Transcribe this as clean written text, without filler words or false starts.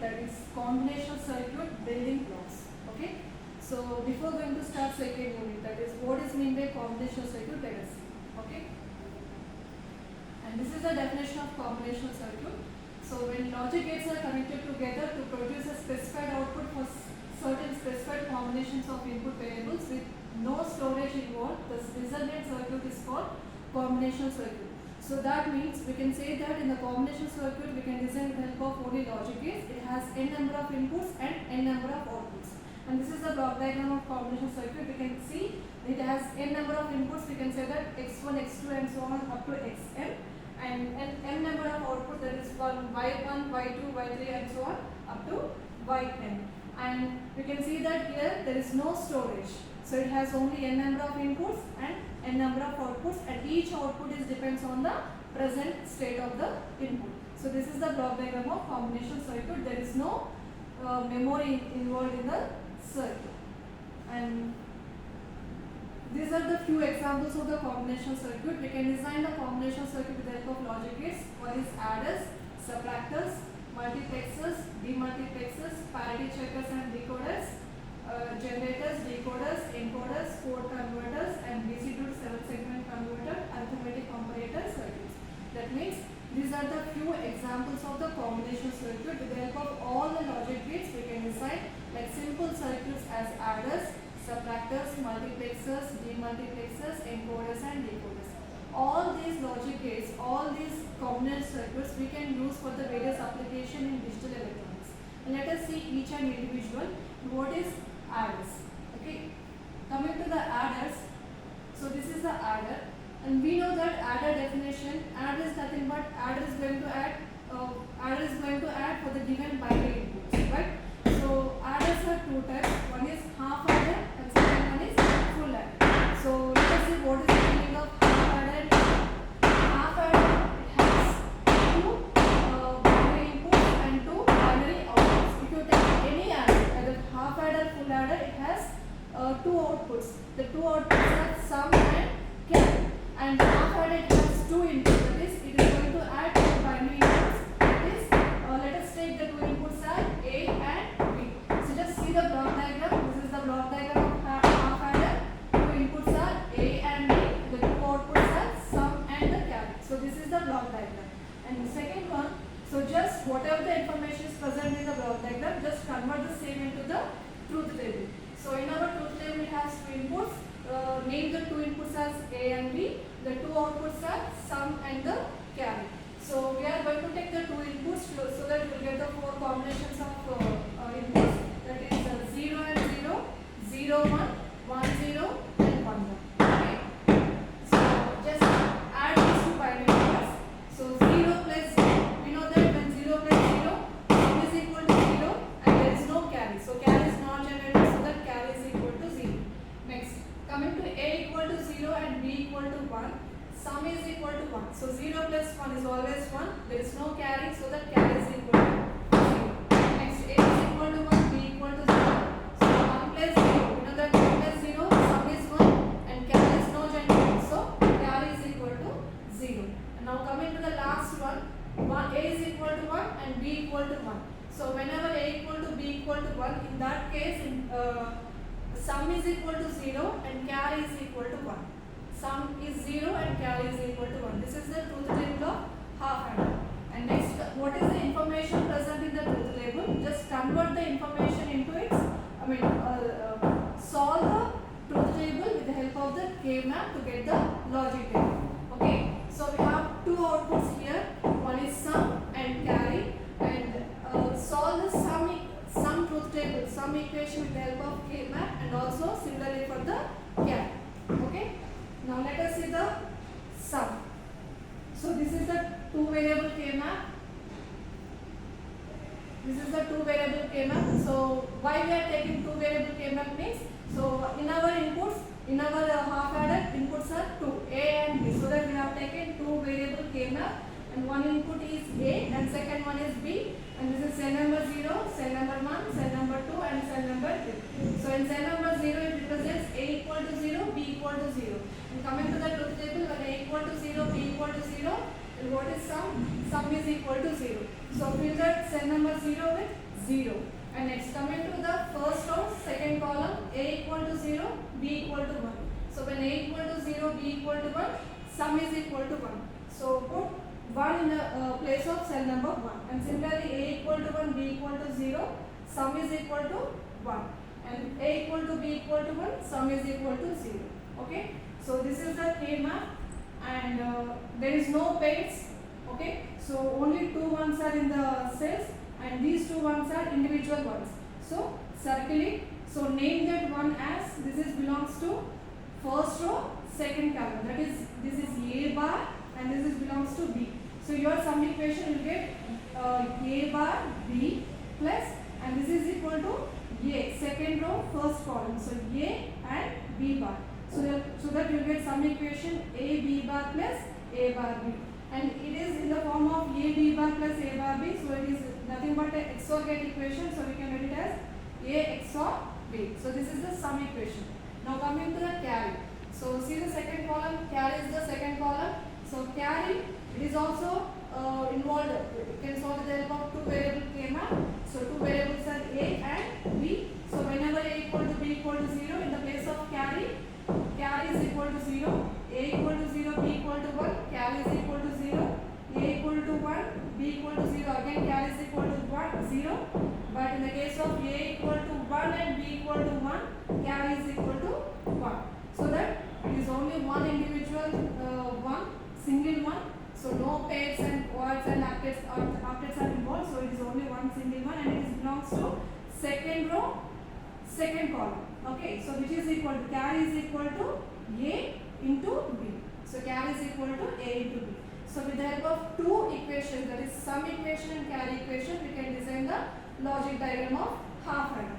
that is combinational circuit building blocks. Okay. So before going to start second unit, that is what is meant by combinational circuit, let us see. Okay. And this is the definition of combinational circuit. So when logic gates are connected together to produce a specified output for certain specified combinations of input variables with no storage involved, the resultant circuit is called combinational circuit. So that means we can say that in the combinational circuit we can design with the help of only logic gates. It has n number of inputs and n number of outputs. And this is the block diagram of combinational circuit. We can see it has n number of inputs. We can say that x1, x2 and so on up to xn. And n number of output, that is y1, y2, y3 and so on up to yn. And we can see that here there is no storage. So it has only n number of inputs and n number of outputs, and each output is depends on the present state of the input. So this is the block diagram of combinational circuit. There is no memory involved in the circuit. And these are the few examples of the combinational circuit. We can design the combinational circuit with the help of logic gates. One is adders, subtractors, multiplexers, demultiplexers, parity checkers and decoders, generators, decoders, encoders, code converters, and DC to 7-segment converter, arithmetic comparator circuits. That means these are the few examples of the combinational circuit. With the help of all the logic gates, we can design like simple circuits as adders, subtractors, multiplexers, demultiplexers, encoders and decoders. All these logic gates, all these combinational circuits we can use for the various application in digital electronics. And let us see each and individual. What is adders? Okay, coming to the adders. So this is the adder, and we know that adder definition. Adder is nothing but adder is going to add for the given binary inputs, right? So adders are two types. One is half adder and second one is full adder. So let us see what is the meaning of half adder. Half adder, it has two binary inputs and two binary outputs. If you take any adder, either half adder, full adder, it has two outputs. The two outputs are sum and carry. And half adder, it has two inputs. That is, it is going to add two binary inputs. That is, let us take the two inputs are A and B. So just see the block diagram. This is the block diagram of half adder. Two inputs are A and B. The two outputs are sum and the carry. So this is the block diagram. And the second one, so just whatever the information is present in the block diagram, just convert the same into the truth table. So in our truth table, it has two inputs. Name the two inputs as A and B. The two outputs are sum and the carry. So we are going to take the two inputs so that we will get the four combinations of inputs. That is 0 and 0, 0, 1, 1, 0 and 1, 1. Okay. So just add these two binary numbers. So 0 plus 0. We know that when 0 plus 0, sum is equal to 0 and there is no carry. So carry is not generated, so that carry is equal to 0. Next, coming to A equal to 0 and B equal to 1. Sum is equal to 1. So 0 plus 1 is always 1. There is no carry, so that carry is equal to 0. Next, A is equal to 1, B equal to 0. So 1 plus 0. We know that 1 plus 0, sum is 1 and carry is no generated. So carry is equal to 0. And now coming to the last one, A is equal to 1 and B equal to 1. So whenever A equal to B equal to 1, in that case, sum is equal to 0 and carry is equal to 1. Sum is 0 and carry is equal to 1. This is the truth table of half adder. And next, what is the information present in the truth table? Just convert the information into its, solve the truth table with the help of the K-map to get the logic table. Okay, so we have two outputs here. One is sum and carry, and solve the sum truth table, sum equation with the help of K-map, and also similarly for the carry. Okay. Now let us see the sum. So this is the two variable K-map. This is the two variable K-map. So why we are taking two variable K-map means, so in our inputs, in our half adder, inputs are 2, A and B. So that we have taken two variable K-map, and one input is A and second one is B, and this is cell number 0, cell number 1, cell number 2 and cell number 3. So in cell number 0 it represents A equal to 0, B equal to 0. And coming to the truth table, when A equal to 0, B equal to 0, and what is sum? Sum is equal to 0. So fill that cell number 0 with 0. And next coming to the first row, second column, A equal to 0, B equal to 1. So when A equal to 0, B equal to 1, sum is equal to 1. So put 1 in the place of cell number 1. And similarly, A equal to 1, B equal to 0, sum is equal to 1. And A equal to B equal to 1, sum is equal to 0. Okay. So this is the K map, and there is no pairs. Okay. So only 2 ones are in the cells, and these 2 ones are individual ones. So circle it. So name that one as, this is belongs to first row, second column. That is, this is A bar and this is belongs to B. So your sum equation will get A bar B plus, and this is equal to A, second row, first column. So A and B bar. So that you get sum equation A B bar plus A bar B. And it is in the form of A B bar plus A bar B. So it is nothing but a XOR gate equation. So we can write it as A XOR B. So this is the sum equation. Now coming to the carry. So see the second column, carry is the second column. So carry, it is also involved. You can solve with the help of 2 variable K map. So 2 variables are A and B. So whenever A equal to B equal to 0, in the place of carry is equal to 0. A equal to 0, B equal to 1, carry is equal to 0. A equal to 1, B equal to 0, again carry is equal to 0. But in the case of A equal to 1 and B equal to 1, carry is equal to 1. So that it is only one individual one, single one. So no pairs and quads and octets are involved. So it is only one single one, and it belongs to second row, second column. Okay. So which is equal to, carry is equal to A into B. So carry is equal to A into B. So with the help of 2 equations, that is sum equation and carry equation, we can design the logic diagram of half random.